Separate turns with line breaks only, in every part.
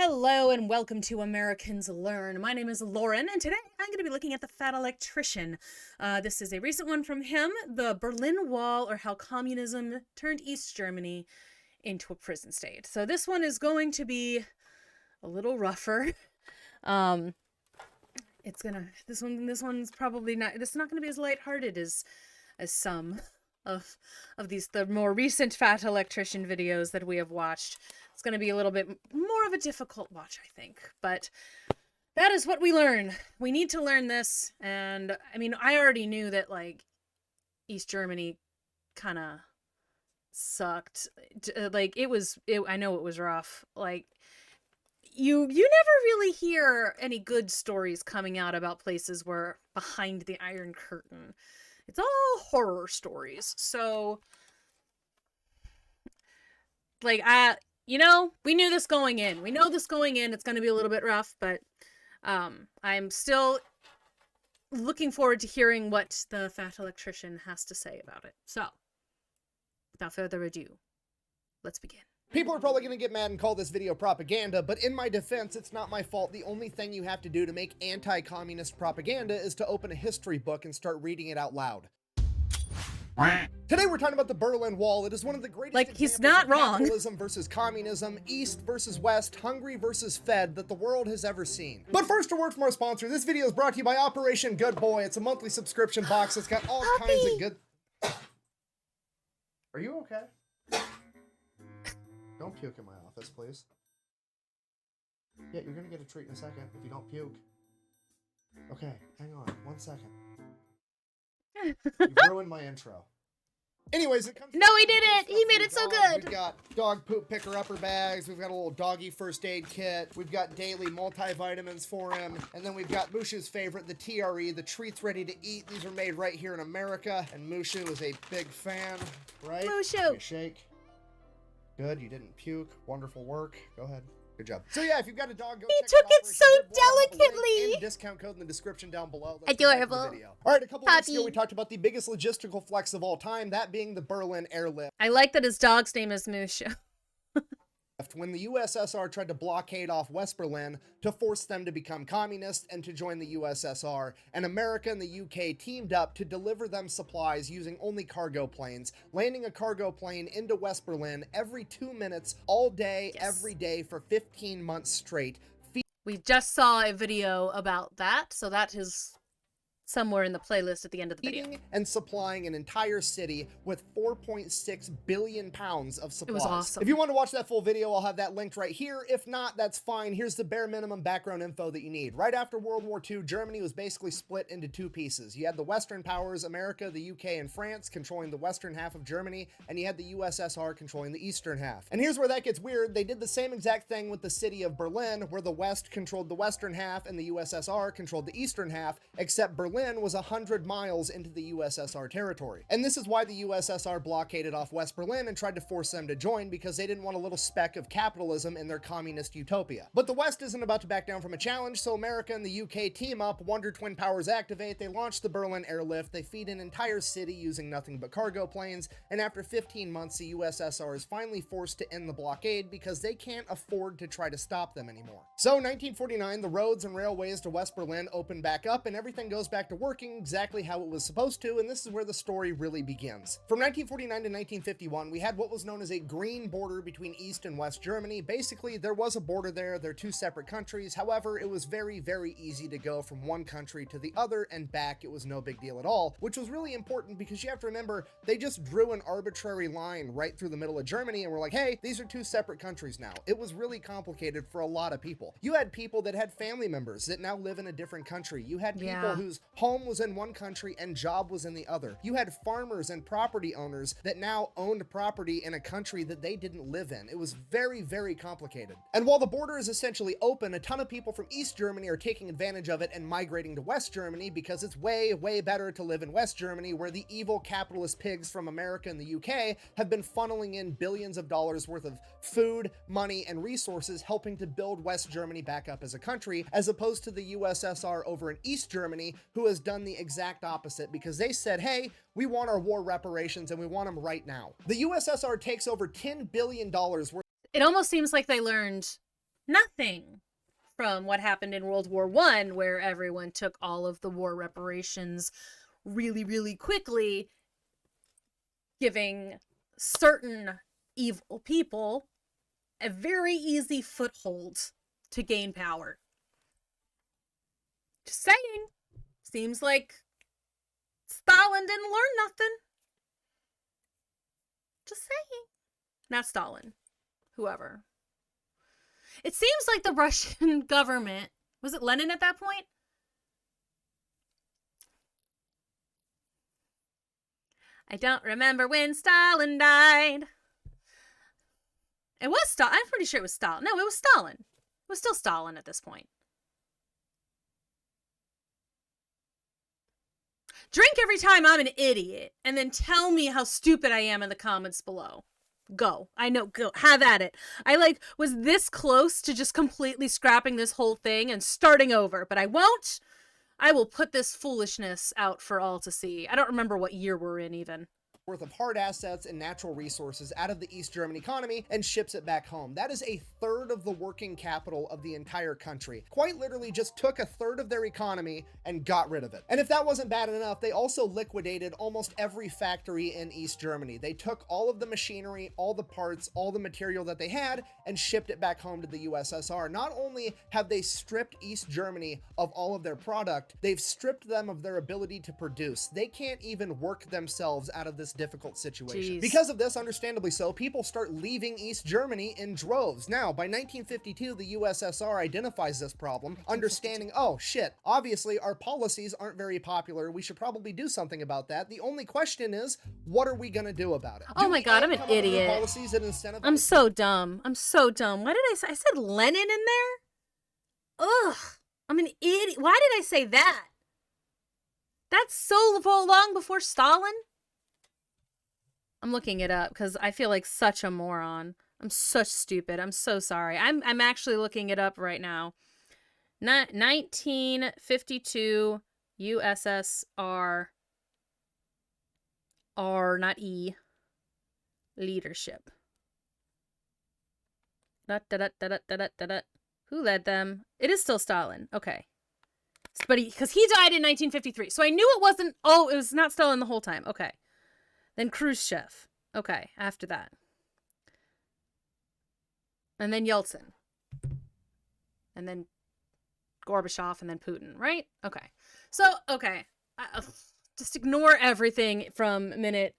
Hello and welcome to Americans Learn. My name is Lauren, and today I'm going to be looking at the Fat Electrician. This is a recent one from him, The Berlin Wall, or How Communism Turned East Germany into a Prison State. So this one is going to be a little rougher. This one's probably not, this is not going to be as lighthearted as some of these, the more recent Fat Electrician videos that we have watched. It's going to be a little bit more of a difficult watch, I think, but that is what we learn. We need to learn this, and I mean, I already knew that, like, East Germany kind of sucked. Like, I know it was rough. Like, you never really hear any good stories coming out about places where behind the Iron Curtain. It's all horror stories. So, like, we knew this going in. We know this going in. It's going to be a little bit rough, but I'm still looking forward to hearing what the Fat Electrician has to say about it. So, without further ado, let's begin.
People are probably going to get mad and call this video propaganda, but in my defense, it's not my fault. The only thing you have to do to make anti-communist propaganda is to open a history book and start reading it out loud. Today we're talking about the Berlin Wall. It is one of the greatest
examples he's not wrong.
Capitalism versus communism, East versus West, Hungary versus Fed that the world has ever seen. But first, a word from our sponsor. This video is brought to you by Operation Good Boy. It's a monthly subscription box that's got all kinds of good... Are you okay? Don't puke in my office, please. Yeah, you're gonna get a treat in a second if you don't puke. Okay, hang on, 1 second. You ruined my intro. Anyways, it comes.
No, he did it! He made it so good!
We've got dog poop picker-upper bags, we've got a little doggy first aid kit, we've got daily multivitamins for him, and then we've got Mushu's favorite, the TRE, the treats ready to eat. These are made right here in America, and Mushu is a big fan, right?
Mushu!
Shake. Good, you didn't puke. Wonderful work. Go ahead. Good job. So yeah, if you've got a dog, go check
took
out
it so
Operation Good Boy. I'll have a link
delicately.
and discount code in the description down below. Let's
Adorable.
get back to the video. All right, a couple weeks ago
Puppy.
we talked about the biggest logistical flex of all time, that being the Berlin airlift.
I like that his dog's name is Mushu.
When the USSR tried to blockade off West Berlin to force them to become communist and to join the USSR, and America and the UK teamed up to deliver them supplies using only cargo planes, landing a cargo plane into West Berlin every 2 minutes, all day, every day for 15 months straight.
We just saw a video about that, so that is somewhere in the playlist at the end of the video.
Feeding and supplying an entire city with 4.6 billion pounds of supplies.
It was awesome.
If you want to watch that full video, I'll have that linked right here. If not, that's fine. Here's the bare minimum background info that you need. Right after World War II, Germany was basically split into two pieces. You had the Western powers, America, the UK, and France, controlling the western half of Germany, and you had the USSR controlling the eastern half. And here's where that gets weird. They did the same exact thing with the city of Berlin, where the West controlled the western half and the USSR controlled the eastern half, except Berlin was 100 miles into the USSR territory. And this is why the USSR blockaded off West Berlin and tried to force them to join, because they didn't want a little speck of capitalism in their communist utopia. But the West isn't about to back down from a challenge, so America and the UK team up, Wonder Twin powers activate, they launch the Berlin airlift, they feed an entire city using nothing but cargo planes, and after 15 months, the USSR is finally forced to end the blockade because they can't afford to try to stop them anymore. So 1949, the roads and railways to West Berlin open back up and everything goes back to working exactly how it was supposed to, and this is where the story really begins. From 1949 to 1951, we had what was known as a green border between East and West Germany. Basically, there was a border there. They're two separate countries. However, it was very, very easy to go from one country to the other and back. It was no big deal at all, which was really important because you have to remember, they just drew an arbitrary line right through the middle of Germany and were like, hey, these are two separate countries now. It was really complicated for a lot of people. You had people that had family members that now live in a different country. You had people whose home was in one country and job was in the other. You had farmers and property owners that now owned property in a country that they didn't live in. It was very, very complicated. And while the border is essentially open, a ton of people from East Germany are taking advantage of it and migrating to West Germany because it's way, way better to live in West Germany, where the evil capitalist pigs from America and the UK have been funneling in billions of dollars worth of food, money, and resources, helping to build West Germany back up as a country, as opposed to the USSR over in East Germany, who has done the exact opposite because they said, hey, we want our war reparations and we want them right now. The USSR takes over $10 billion worth.
It almost seems like they learned nothing from what happened in World War I, where everyone took all of the war reparations really, really quickly, giving certain evil people a very easy foothold to gain power. Just saying. Seems like Stalin didn't learn nothing. Just saying. Not Stalin. Whoever. It seems like the Russian government, was it Lenin at that point? I don't remember when Stalin died. It was Stalin. I'm pretty sure it was Stalin. No, it was Stalin. It was still Stalin at this point. Drink every time I'm an idiot, and then tell me how stupid I am in the comments below. Go. I know. Go. Have at it. I was this close to just completely scrapping this whole thing and starting over, but I won't. I will put this foolishness out for all to see. I don't remember what year we're in even.
Worth of hard assets and natural resources out of the East German economy and ships it back home. That is a third of the working capital of the entire country. Quite literally just took a third of their economy and got rid of it. And if that wasn't bad enough, they also liquidated almost every factory in East Germany. They took all of the machinery, all the parts, all the material that they had and shipped it back home to the USSR. Not only have they stripped East Germany of all of their product, they've stripped them of their ability to produce. They can't even work themselves out of this difficult situation.
Jeez.
Because of this, understandably so, people start leaving East Germany in droves. Now, by 1952, the USSR identifies this problem, understanding, oh shit, obviously our policies aren't very popular. We should probably do something about that. The only question is, what are we gonna do about it?
Oh my god, I'm an idiot.
Policies that incentivize—
I'm so dumb. I'm so dumb. Why did I say— I said Lenin in there? Ugh. I'm an idiot. Why did I say that? That's so long before Stalin? I'm looking it up because I feel like such a moron. I'm such stupid. I'm so sorry. I'm actually looking it up right now. 1952 USSR R, not E, leadership. Who led them? It is still Stalin. Okay. But because he died in 1953. So I knew it wasn't— oh, it was not Stalin the whole time. Okay. Then Khrushchev. Okay, after that. And then Yeltsin. And then Gorbachev and then Putin, right? Okay. So, okay. Just ignore everything from the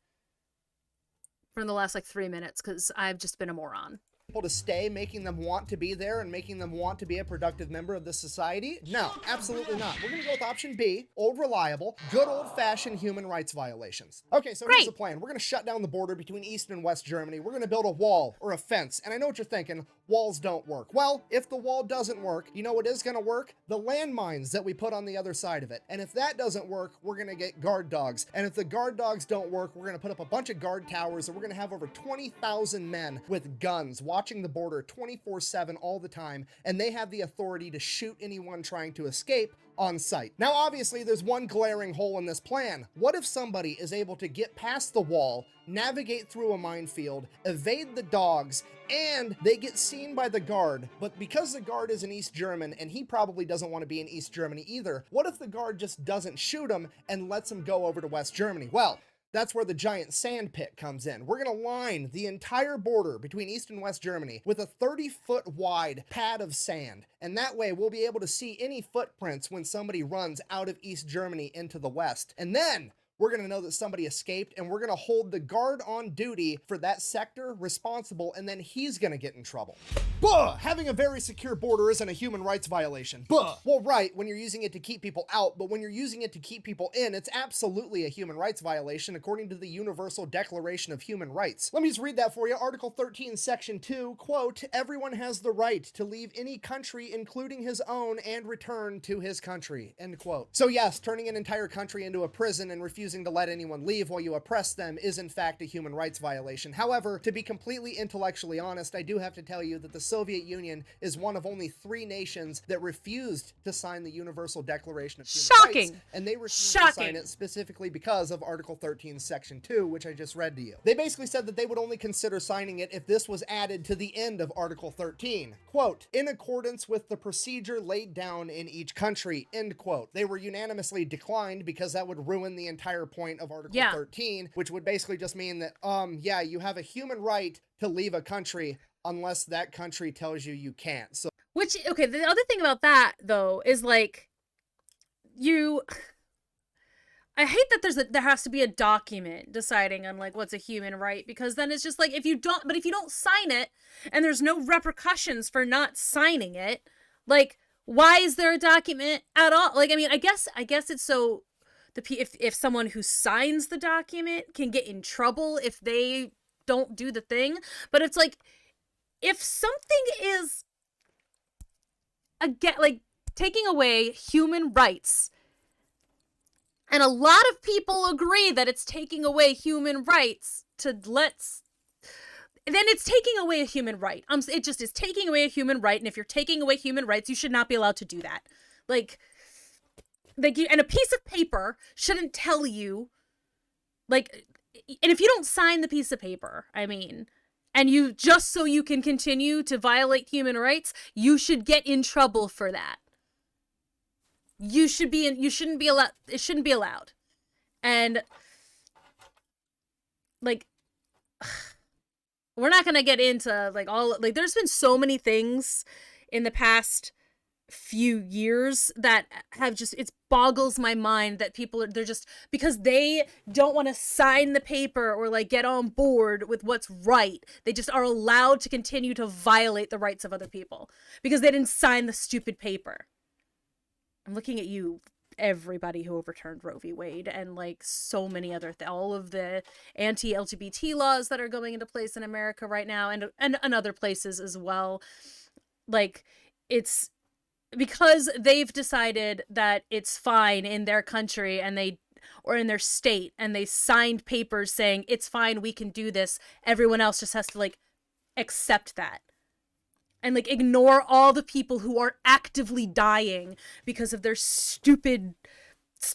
last 3 minutes because I've just been a moron.
To stay, making them want to be there and making them want to be a productive member of this society? No, absolutely not. We're going to go with option B, old reliable, good old-fashioned human rights violations. Okay, so here's the plan. We're going to shut down the border between East and West Germany. We're going to build a wall or a fence. And I know what you're thinking, walls don't work. Well, if the wall doesn't work, you know what is going to work? The landmines that we put on the other side of it. And if that doesn't work, we're going to get guard dogs. And if the guard dogs don't work, we're going to put up a bunch of guard towers and we're going to have over 20,000 men with guns watching the border 24/7 all the time, and they have the authority to shoot anyone trying to escape on sight. Now, obviously, there's one glaring hole in this plan. What if somebody is able to get past the wall, navigate through a minefield, evade the dogs, and they get seen by the guard, but because the guard is an East German, and he probably doesn't want to be in East Germany either, what if the guard just doesn't shoot him and lets him go over to West Germany? Well, that's where the giant sand pit comes in. We're going to line the entire border between East and West Germany with a 30-foot wide pad of sand. And that way we'll be able to see any footprints when somebody runs out of East Germany into the West. And then we're going to know that somebody escaped, and we're going to hold the guard on duty for that sector responsible, and then he's going to get in trouble. Buh! Having a very secure border isn't a human rights violation. Buh! Well, right, when you're using it to keep people out, but when you're using it to keep people in, it's absolutely a human rights violation according to the Universal Declaration of Human Rights. Let me just read that for you. Article 13, Section 2, quote, "Everyone has the right to leave any country, including his own, and return to his country," end quote. So yes, turning an entire country into a prison and refusing refusing to let anyone leave while you oppress them is in fact a human rights violation. However, to be completely intellectually honest, I do have to tell you that the Soviet Union is one of only 3 nations that refused to sign the Universal Declaration of Human Rights, and they refused to sign it specifically because of Article 13, Section 2, which I just read to you. They basically said that they would only consider signing it if this was added to the end of Article 13. Quote, in accordance with the procedure laid down in each country, end quote. They were unanimously declined because that would ruin the entire point of Article 13, which would basically just mean that, yeah, you have a human right to leave a country unless that country tells you you can't. So,
which, okay, the other thing about that, though, is, like, I hate that there has to be a document deciding on, like, what's a human right, because then it's just like, if you don't sign it and there's no repercussions for not signing it, like, why is there a document at all? Like, I mean, I guess it's so if someone who signs the document can get in trouble if they don't do the thing, but it's like, if something is like taking away human rights, and a lot of people agree that it's taking away human rights then it's taking away a human right. It just is taking away a human right, and if you're taking away human rights, you should not be allowed to do that. Like and a piece of paper shouldn't tell you, like, and if you don't sign the piece of paper, I mean, and you just so you can continue to violate human rights, you should get in trouble for that. You shouldn't be allowed. It shouldn't be allowed. And, like, we're not gonna get into, like, all, like, there's been so many things in the past few years that have just, it boggles my mind that they're just, because they don't want to sign the paper or, like, get on board with what's right, they just are allowed to continue to violate the rights of other people because they didn't sign the stupid paper. I'm looking at you, everybody who overturned Roe v. Wade, and, like, so many other all of the anti-LGBT laws that are going into place in America right now, and other places as well. Like, it's because they've decided that it's fine in their country or in their state, and they signed papers saying it's fine, we can do this. Everyone else just has to, like, accept that. And, like, ignore all the people who are actively dying because of their stupid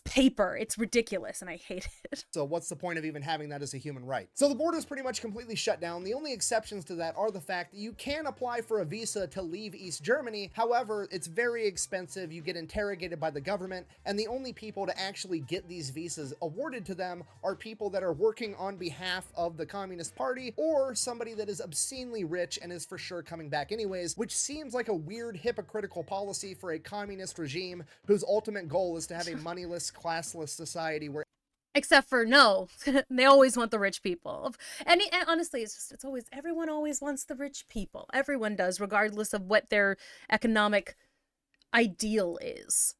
paper. It's ridiculous, and I hate it.
So what's the point of even having that as a human right? So the border is pretty much completely shut down. The only exceptions to that are the fact that you can apply for a visa to leave East Germany. However, it's very expensive. You get interrogated by the government, and the only people to actually get these visas awarded to them are people that are working on behalf of the Communist Party, or somebody that is obscenely rich and is for sure coming back anyways, which seems like a weird hypocritical policy for a communist regime whose ultimate goal is to have a moneyless, classless society where
except for no, they always want the rich people. And honestly, it's always, everyone always wants the rich people. Everyone does, regardless of what their economic ideal is.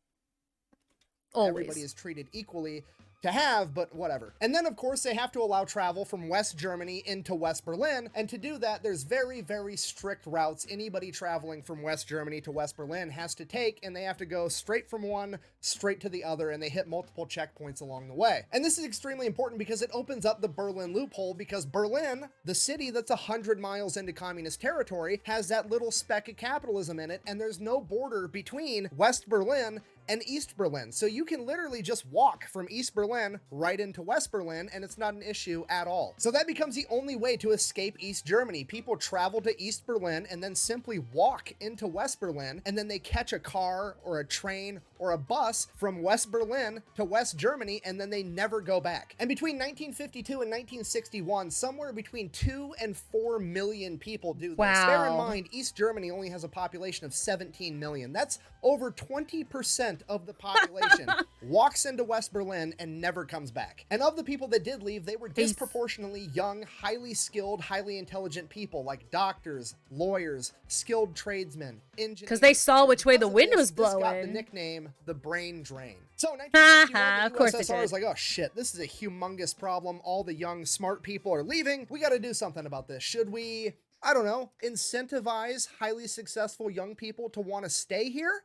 Always.
Everybody is treated equally to have, but whatever. And then, of course, they have to allow travel from West Germany into West Berlin, and to do that, there's very, very strict routes anybody traveling from West Germany to West Berlin has to take, and they have to go straight from one, straight to the other, and they hit multiple checkpoints along the way. And this is extremely important because it opens up the Berlin loophole, because Berlin, the city that's 100 miles into communist territory, has that little speck of capitalism in it, and there's no border between West Berlin and East Berlin. So you can literally just walk from East Berlin right into West Berlin, and it's not an issue at all. So that becomes the only way to escape East Germany. People travel to East Berlin and then simply walk into West Berlin, and then they catch a car or a train or a bus from West Berlin to West Germany, and then they never go back. And between 1952 and 1961, somewhere between 2 and 4 million people do this.
Wow.
Bear in mind, East Germany only has a population of 17 million. That's over 20% of the population walks into West Berlin and never comes back. And of the people that did leave, they were disproportionately young, highly skilled, highly intelligent people like doctors, lawyers, skilled tradesmen, engineers.
Because they saw which way the wind was
This got
blowing.
the nickname the brain drain. So 1961,
Of
the
course they
USSR
did.
was like, oh shit, this is a humongous problem. All the young, smart people are leaving. We got to do something about this. Should we, I don't know, incentivize highly successful young people to want to stay here?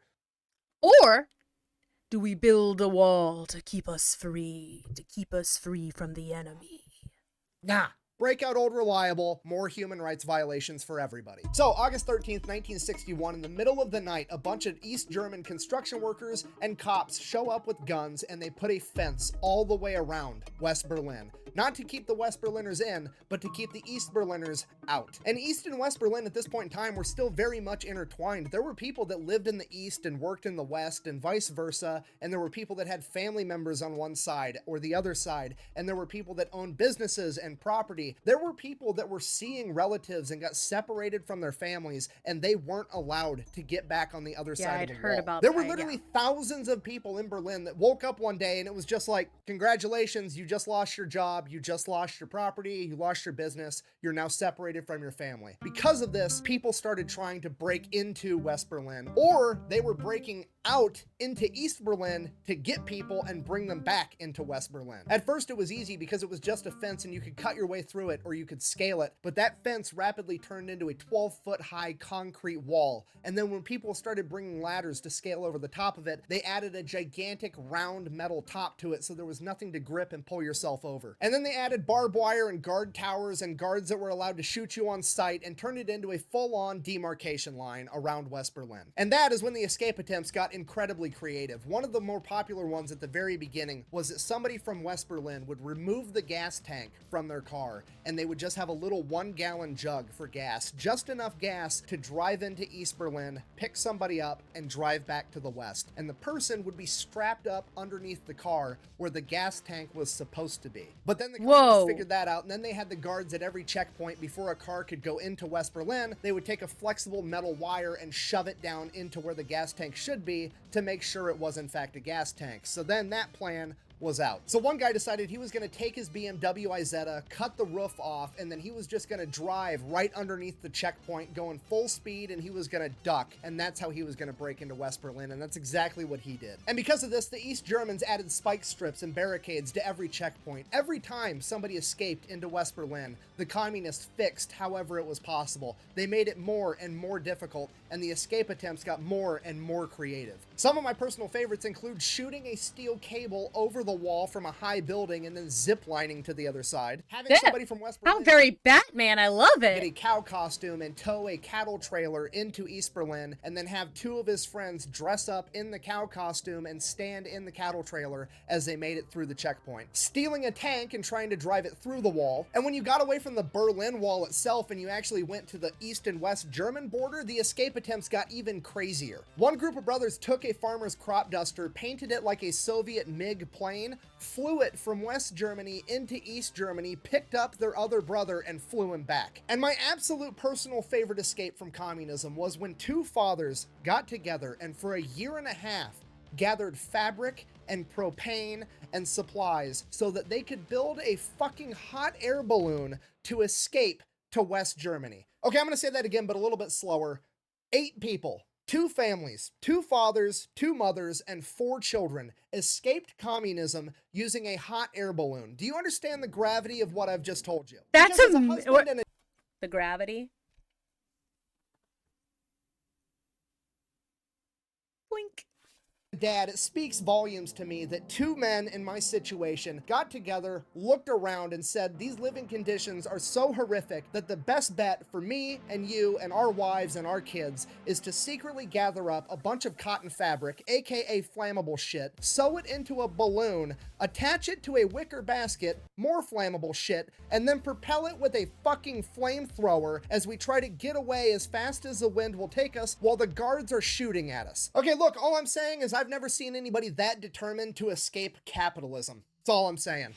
Or Do we build a wall to keep us free from the enemy?
Nah. Breakout old reliable, more human rights violations for everybody. So, August 13th, 1961, in the middle of the night, a bunch of East German construction workers and cops show up with guns and they put a fence all the way around West Berlin. Not to keep the West Berliners in, but to keep the East Berliners out. And East and West Berlin at this point in time were still very much intertwined. There were people that lived in the East and worked in the West and vice versa, and there were people that had family members on one side or the other side, and there were people that owned businesses and property. There were people that were seeing relatives and got separated from their families, and they weren't allowed to get back on the other side of the
heard
wall.
about
There were
that,
literally thousands of people in Berlin that woke up one day and it was just like, congratulations, you just lost your job, you just lost your property, you lost your business, you're now separated from your family. Because of this, people started trying to break into West Berlin, or they were breaking out into East Berlin to get people and bring them back into West Berlin. At first it was easy because it was just a fence and you could cut your way through it or you could scale it, but that fence rapidly turned into a 12-foot high concrete wall. And then when people started bringing ladders to scale over the top of it, they added a gigantic round metal top to it so there was nothing to grip and pull yourself over. And then they added barbed wire and guard towers and guards that were allowed to shoot you on sight and turned it into a full-on demarcation line around West Berlin. And that is when the escape attempts got incredibly creative. One of the more popular ones at the very beginning was that somebody from West Berlin would remove the gas tank from their car and they would just have a little 1-gallon jug for gas, just enough gas to drive into East Berlin, pick somebody up, and drive back to the West. And the person would be strapped up underneath the car where the gas tank was supposed to be. But then the communists figured that out, and then they had the guards at every checkpoint before a car could go into West Berlin. They would take a flexible metal wire and shove it down into where the gas tank should be to make sure it was in fact a gas tank. So then that plan was out. So one guy decided he was going to take his BMW Isetta, cut the roof off, and then he was just going to drive right underneath the checkpoint going full speed, and he was going to duck, and that's how he was going to break into West Berlin, and that's exactly what he did. And because of this, the East Germans added spike strips and barricades to every checkpoint. Every time somebody escaped into West Berlin, the communists fixed however it was possible. They made it more and more difficult, and the escape attempts got more and more creative. Some of my personal favorites include shooting a steel cable over the wall from a high building and then ziplining to the other side. Having somebody from West Berlin...
How very Batman, I love it!
...get a cow costume and tow a cattle trailer into East Berlin, and then have 2 of his friends dress up in the cow costume and stand in the cattle trailer as they made it through the checkpoint. Stealing a tank and trying to drive it through the wall. And when you got away from the Berlin Wall itself and you actually went to the East and West German border, the escape attempts got even crazier. One group of brothers took a farmer's crop duster, painted it like a Soviet MiG plane, flew it from West Germany into East Germany, picked up their other brother, and flew him back. And my absolute personal favorite escape from communism was when 2 fathers got together and for a year and a half gathered fabric and propane and supplies so that they could build a fucking hot air balloon to escape to West Germany. Okay, I'm gonna say that again, but a little bit slower. 8 people, 2 families, 2 fathers, 2 mothers, and 4 children escaped communism using a hot air balloon. Do you understand the gravity of what I've just told you?
That's the gravity. Blink.
Dad, it speaks volumes to me that 2 men in my situation got together, looked around, and said these living conditions are so horrific that the best bet for me and you and our wives and our kids is to secretly gather up a bunch of cotton fabric, aka flammable shit, sew it into a balloon, attach it to a wicker basket, more flammable shit, and then propel it with a fucking flamethrower as we try to get away as fast as the wind will take us while the guards are shooting at us. Okay, look, all I'm saying is I've never seen anybody that determined to escape capitalism. That's all I'm saying.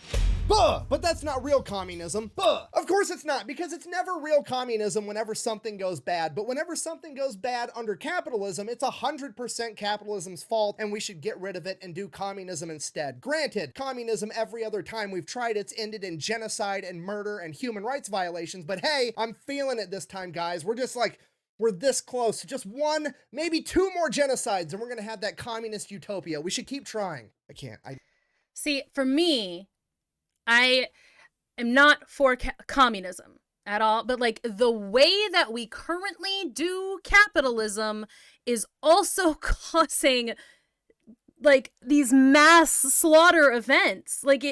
Buh! But that's not real communism. Buh! Of course it's not, because it's never real communism whenever something goes bad. But whenever something goes bad under capitalism, it's 100% capitalism's fault, and we should get rid of it and do communism instead. Granted, communism every other time we've tried it's ended in genocide and murder and human rights violations, but hey, I'm feeling it this time, guys. We're this close to just 1, maybe 2 more genocides, and we're gonna have that communist utopia. We should keep trying. I can't.
See, for me, I am not for communism at all, but like the way that we currently do capitalism is also causing like these mass slaughter events. Like,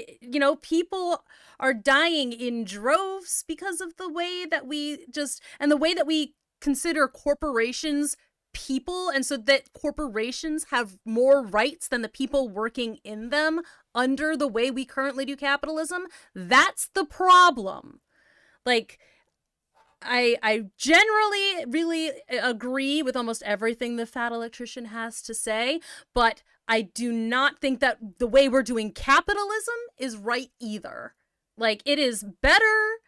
people are dying in droves because of the way that the way that we consider corporations people, and so that corporations have more rights than the people working in them under the way we currently do capitalism. That's the problem. Like, I generally really agree with almost everything the Fat Electrician has to say, but I do not think that the way we're doing capitalism is right either. Like, it is better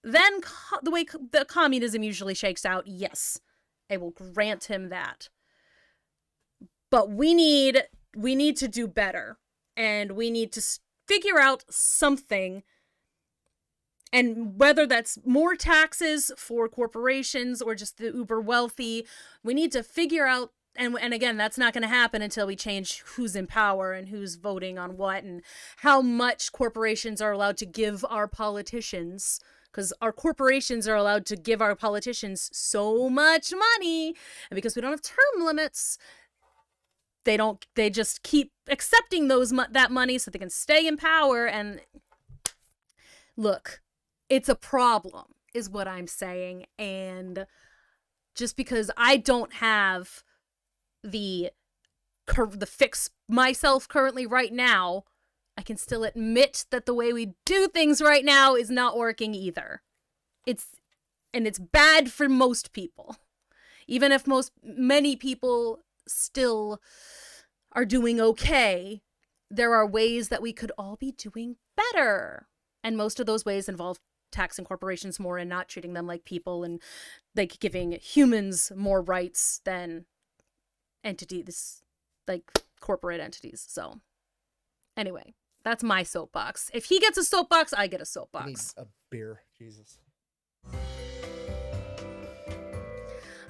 than the way the communism usually shakes out. Yes, I will grant him that. But we need to do better, and we need to figure out something. And whether that's more taxes for corporations or just the uber wealthy, we need to figure out, and again, that's not going to happen until we change who's in power and who's voting on what and how much corporations are allowed to give our politicians, because our corporations are allowed to give our politicians so much money, and because we don't have term limits, they just keep accepting that money so they can stay in power. And look, it's a problem, is what I'm saying. And just because I don't have the fix myself currently right now, I can still admit that the way we do things right now is not working either. It's bad for most people. Even if many people still are doing okay, there are ways that we could all be doing better. And most of those ways involve taxing corporations more and not treating them like people, and like giving humans more rights than entities, like corporate entities. So anyway, that's my soapbox. If he gets a soapbox, I get a soapbox.
I need a beer. Jesus.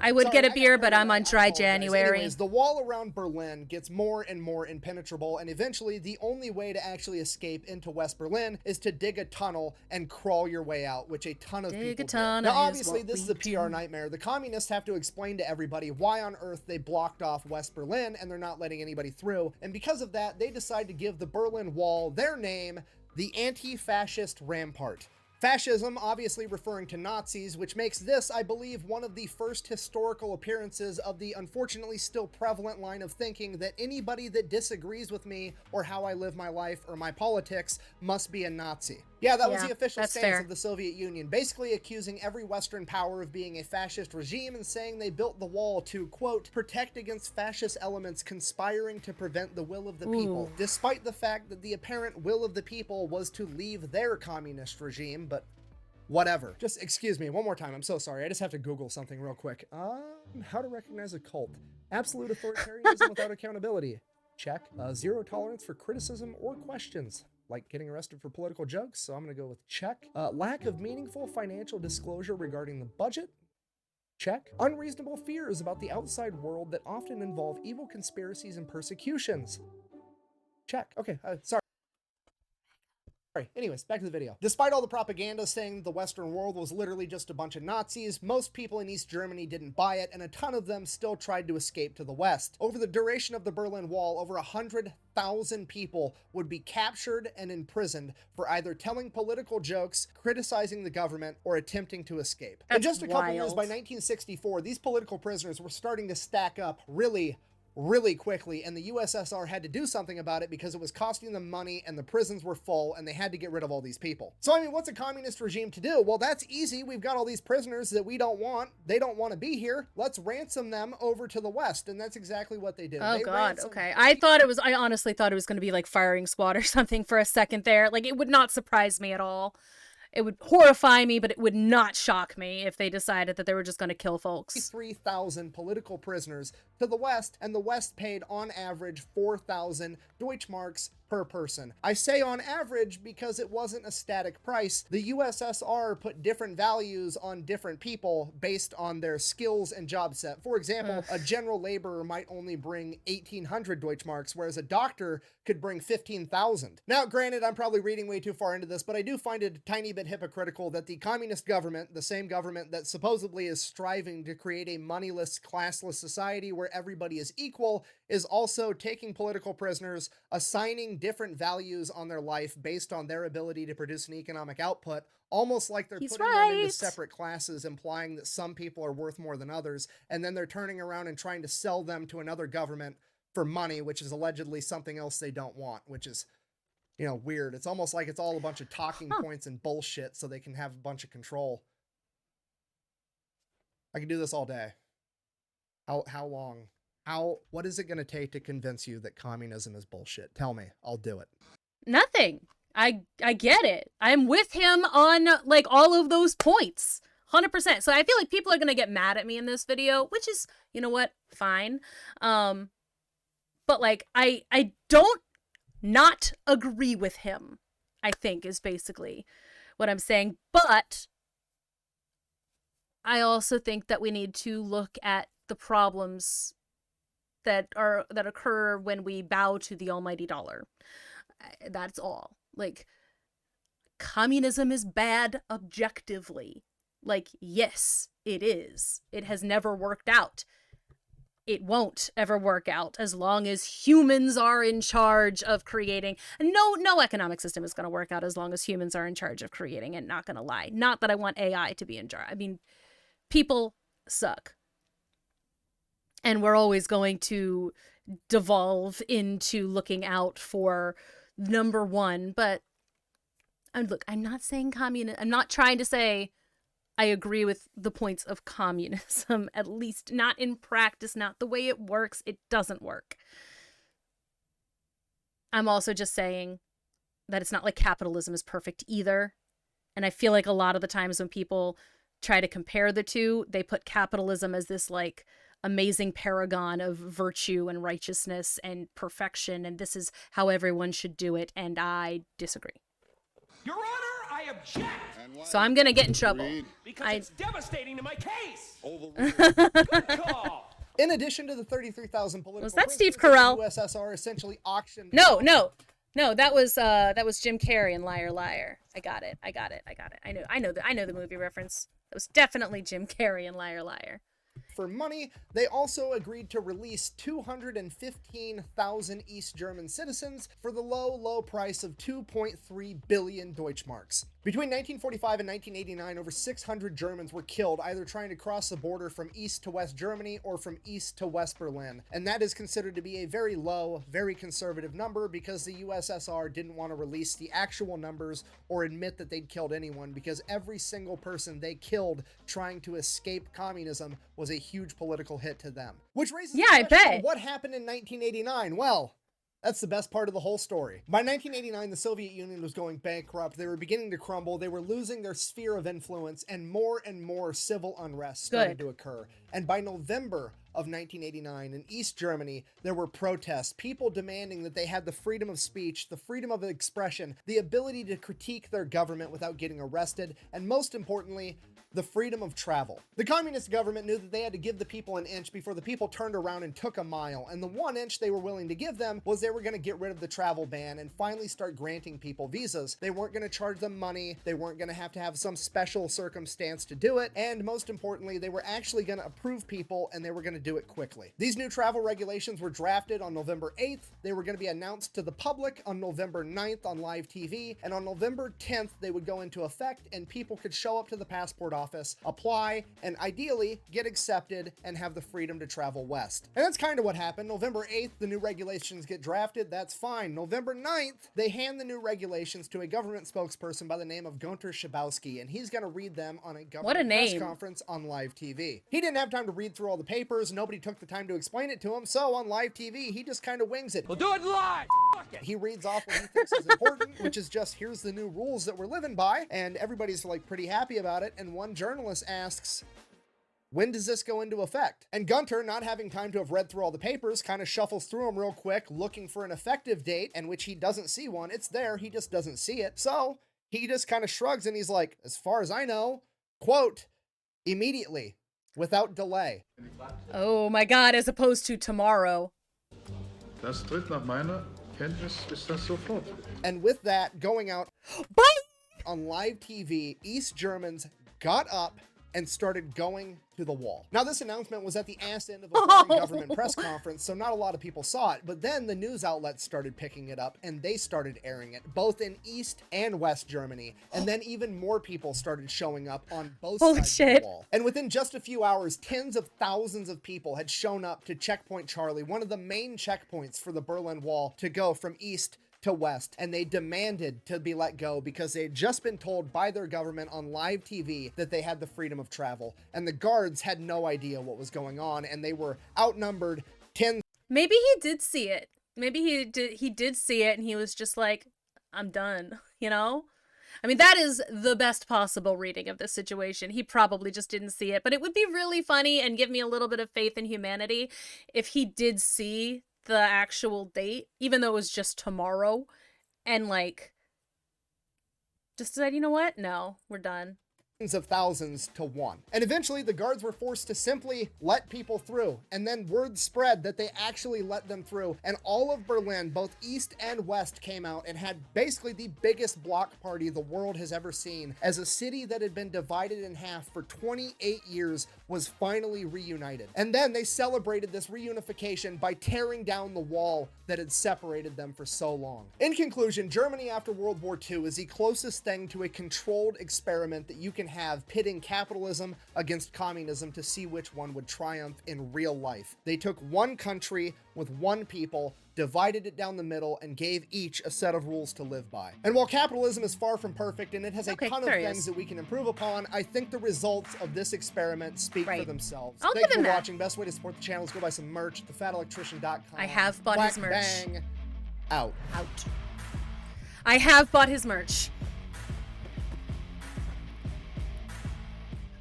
I would get a beer, but I'm on dry January.
Anyways, the wall around Berlin gets more and more impenetrable, and eventually the only way to actually escape into West Berlin is to dig a tunnel and crawl your way out, which a ton of people do. Now, obviously, this is a PR nightmare. The communists have to explain to everybody why on earth they blocked off West Berlin and they're not letting anybody through, and because of that, they decide to give the Berlin Wall their name, the Anti-Fascist Rampart. Fascism, obviously referring to Nazis, which makes this, I believe, one of the first historical appearances of the unfortunately still prevalent line of thinking that anybody that disagrees with me or how I live my life or my politics must be a Nazi. Yeah, that was the official stance of the Soviet Union, basically accusing every Western power of being a fascist regime and saying they built the wall to, quote, protect against fascist elements conspiring to prevent the will of the people, despite the fact that the apparent will of the people was to leave their communist regime, but whatever. Just excuse me one more time. I'm so sorry. I just have to Google something real quick. How to recognize a cult. Absolute authoritarianism without accountability. Check. Zero tolerance for criticism or questions, like getting arrested for political jokes, so I'm going to go with check. Lack of meaningful financial disclosure regarding the budget. Check. Unreasonable fears about the outside world that often involve evil conspiracies and persecutions. Check. Okay, sorry. Anyways, back to the video. Despite all the propaganda saying the Western world was literally just a bunch of Nazis, most people in East Germany didn't buy it, and a ton of them still tried to escape to the West. Over the duration of the Berlin Wall, over 100,000 people would be captured and imprisoned for either telling political jokes, criticizing the government, or attempting to escape. In just a couple years, by 1964, these political prisoners were starting to stack up really quickly, and the USSR had to do something about it because it was costing them money and the prisons were full and they had to get rid of all these people. So, I mean, what's a communist regime to do? Well, that's easy. We've got all these prisoners that we don't want. They don't want to be here. Let's ransom them over to the West, and that's exactly what they did.
Oh, God, okay. I honestly thought it was going to be like firing squad or something for a second there. Like, it would not surprise me at all. It would horrify me, but it would not shock me if they decided that they were just going to kill folks.
3,000 political prisoners to the West, and the West paid on average 4,000 Deutschmarks per person. I say on average because it wasn't a static price. The USSR put different values on different people based on their skills and job set. For example, a general laborer might only bring 1,800 Deutschmarks, whereas a doctor could bring 15,000. Now, granted, I'm probably reading way too far into this, but I do find it a tiny bit hypocritical that the communist government, the same government that supposedly is striving to create a moneyless, classless society where everybody is equal, is also taking political prisoners, assigning different values on their life based on their ability to produce an economic output, almost like they're putting them into separate classes, implying that some people are worth more than others, and then they're turning around and trying to sell them to another government for money, which is allegedly something else they don't want, which is, you know, weird. It's almost like it's all a bunch of talking points and bullshit so they can have a bunch of control. I can do this all day. How long? What is it going to take to convince you that communism is bullshit? Tell me. I'll do it.
Nothing. I get it. I'm with him on like all of those points. 100%. So I feel like people are going to get mad at me in this video, which is, you know what? Fine. But like I don't not agree with him, I think, is basically what I'm saying. But I also think that we need to look at the problems that occur when we bow to the almighty dollar. That's all. Like, communism is bad objectively. Like, yes, it is. It has never worked out. It won't ever work out as long as humans are in charge of creating. No economic system is going to work out as long as humans are in charge of creating it, not going to lie. Not that I want AI to be in charge. I mean, people suck. And we're always going to devolve into looking out for number one. But look, I'm not saying I'm not trying to say I agree with the points of communism, at least not in practice, not the way it works. It doesn't work. I'm also just saying that it's not like capitalism is perfect either. And I feel like a lot of the times when people try to compare the two, they put capitalism as this like amazing paragon of virtue and righteousness and perfection, and this is how everyone should do it, and I disagree.
Your Honor, I object!
So I'm gonna get in trouble.
Because it's devastating to my case!
Good
call!
In addition to the 33,000 political
Was that
prisoners,
Steve Carell?
the USSR essentially auctioned...
No, that was Jim Carrey in Liar Liar. I got it. I know the movie reference. That was definitely Jim Carrey in Liar Liar.
For money, they also agreed to release 215,000 East German citizens for the low price of 2.3 billion Deutschmarks. Between 1945 and 1989, over 600 Germans were killed either trying to cross the border from East to West Germany or from East to West Berlin. And that is considered to be a very low, very conservative number because the USSR didn't want to release the actual numbers or admit that they'd killed anyone, because every single person they killed trying to escape communism was a huge political hit to them. Which raises the question,
I bet.
What happened in 1989? Well, that's the best part of the whole story. By 1989, the Soviet Union was going bankrupt. They were beginning to crumble. They were losing their sphere of influence, and more civil unrest started to occur. And by November of 1989, in East Germany, there were protests, people demanding that they had the freedom of speech, the freedom of expression, the ability to critique their government without getting arrested, and most importantly, the freedom of travel. The communist government knew that they had to give the people an inch before the people turned around and took a mile, and the 1 inch they were willing to give them was they were going to get rid of the travel ban and finally start granting people visas. They weren't going to charge them money, they weren't going to have some special circumstance to do it, and most importantly, they were actually going to approve people, and they were going to do it quickly. These new travel regulations were drafted on November 8th, they were going to be announced to the public on November 9th on live TV, and on November 10th they would go into effect, and people could show up to the passport office, apply, and ideally get accepted and have the freedom to travel west. And that's kind of what happened. November 8th, the new regulations get drafted. That's fine. November 9th, they hand the new regulations to a government spokesperson by the name of Gunter Schabowski, and he's going to read them on a government press conference on live TV. He didn't have time to read through all the papers. Nobody took the time to explain it to him, so on live TV, he just kind of wings it.
We'll do it live!
He reads off what he thinks is important, which is just, here's the new rules that we're living by, and everybody's like pretty happy about it, and one journalist asks, When does this go into effect? And Gunter, not having time to have read through all the papers, kind of shuffles through them real quick, looking for an effective date, in which he doesn't see one. It's there, he just doesn't see it. So he just kind of shrugs and he's like, as far as I know, quote, immediately, without delay.
Oh my god, as opposed to tomorrow.
Das tritt nach meiner Kenntnis ist das sofort.
And with that going out
Bye!
on live TV, East Germans got up and started going to the wall. Now, this announcement was at the ass end of a foreign government press conference, so not a lot of people saw it, but then the news outlets started picking it up and they started airing it, both in East and West Germany, and then even more people started showing up on both
Holy
sides
shit.
of the wall. And within just a few hours, tens of thousands of people had shown up to Checkpoint Charlie, one of the main checkpoints for the Berlin Wall, to go from east to west, and they demanded to be let go because they had just been told by their government on live TV that they had the freedom of travel, and the guards had no idea what was going on, and they were outnumbered 10.
Maybe he did see it. Maybe he did see it and he was just like, I'm done, you know? I mean, that is the best possible reading of this situation. He probably just didn't see it, but it would be really funny and give me a little bit of faith in humanity if he did see the actual date, even though it was just tomorrow, and like just said, you know what? No, we're done.
Of thousands to one. And eventually the guards were forced to simply let people through, and then word spread that they actually let them through, and all of Berlin, both east and west, came out and had basically the biggest block party the world has ever seen, as a city that had been divided in half for 28 years was finally reunited. And then they celebrated this reunification by tearing down the wall that had separated them for so long. In conclusion, Germany after World War II is the closest thing to a controlled experiment that you can have, pitting capitalism against communism to see which one would triumph in real life. They took one country with one people, divided it down the middle, and gave each a set of rules to live by. And while capitalism is far from perfect and it has a ton of things that we can improve upon, I think the results of this experiment speak for themselves.
I'll
Thanks
give him
for
that.
watching. Best way to support the channel is go buy some merch at thefatelectrician.com.
I have bought his merch.
Bang. Out.
I have bought his merch.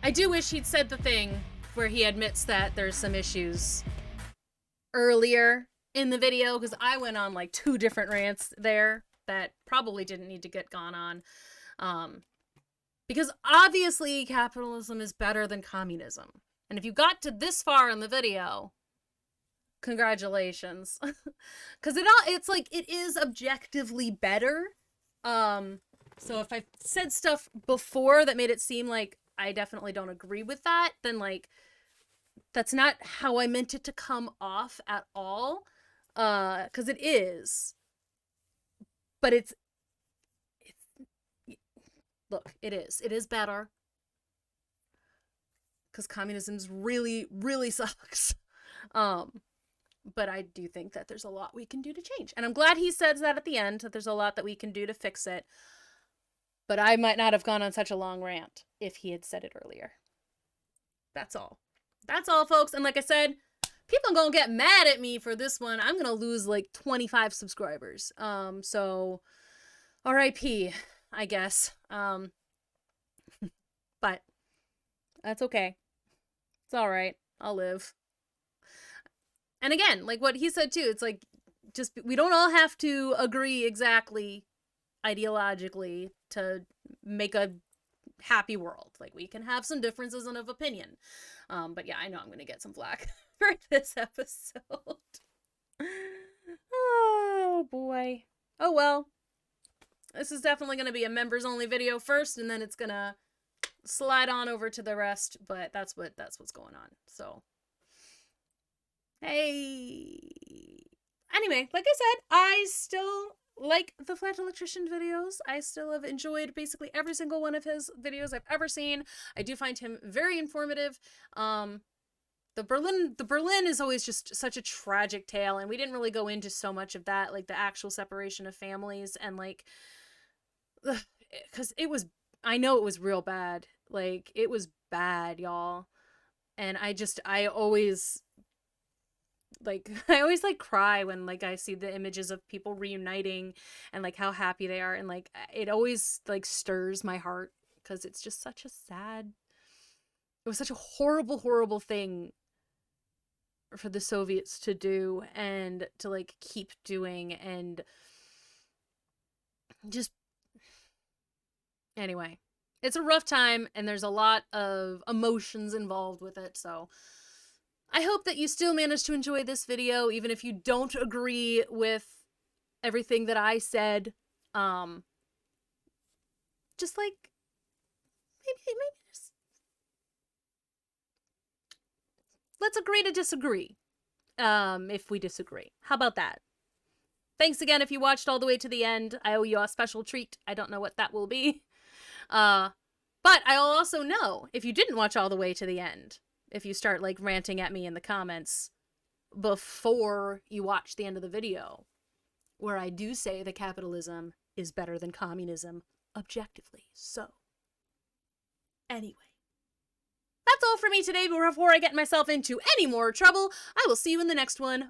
I do wish he'd said the thing where he admits that there's some issues earlier in the video, because I went on like 2 different rants there that probably didn't need to get gone on. Because obviously capitalism is better than communism. And if you got to this far in the video, congratulations. Because it's like, it is objectively better. So if I said stuff before that made it seem like I definitely don't agree with that, then like, that's not how I meant it to come off at all. Because it is. But look, it is better. Because communism's really, really sucks. But I do think that there's a lot we can do to change. And I'm glad he says that at the end, that there's a lot that we can do to fix it. But I might not have gone on such a long rant if he had said it earlier. That's all. That's all, folks. And like I said, people are gonna get mad at me for this one. I'm gonna lose like 25 subscribers. So RIP, I guess. But that's okay. It's all right. I'll live. And again, like what he said too, it's like, just, we don't all have to agree exactly ideologically to make a happy world. Like, we can have some differences of opinion. But yeah, I know I'm gonna get some flack for this episode. Oh boy. Oh well. This is definitely gonna be a members only video first, and then it's gonna slide on over to the rest, but that's what's going on. So hey. Anyway, like I said, I still like the Flat Electrician videos. I still have enjoyed basically every single one of his videos I've ever seen. I do find him very informative. The Berlin is always just such a tragic tale, and we didn't really go into so much of that, like the actual separation of families, and like, because I know it was real bad. Like, it was bad, y'all. And I always like cry when like I see the images of people reuniting and like how happy they are, and like it always like stirs my heart, because it's just such a sad it was such a horrible, horrible thing for the Soviets to do and to, like, keep doing, and just, anyway, it's a rough time, and there's a lot of emotions involved with it, so I hope that you still manage to enjoy this video, even if you don't agree with everything that I said. Just, like, maybe just, let's agree to disagree, if we disagree. How about that? Thanks again if you watched all the way to the end. I owe you a special treat. I don't know what that will be. But I'll also know if you didn't watch all the way to the end, if you start, like, ranting at me in the comments before you watch the end of the video, where I do say that capitalism is better than communism objectively. So, anyway. That's all for me today, but before I get myself into any more trouble, I will see you in the next one.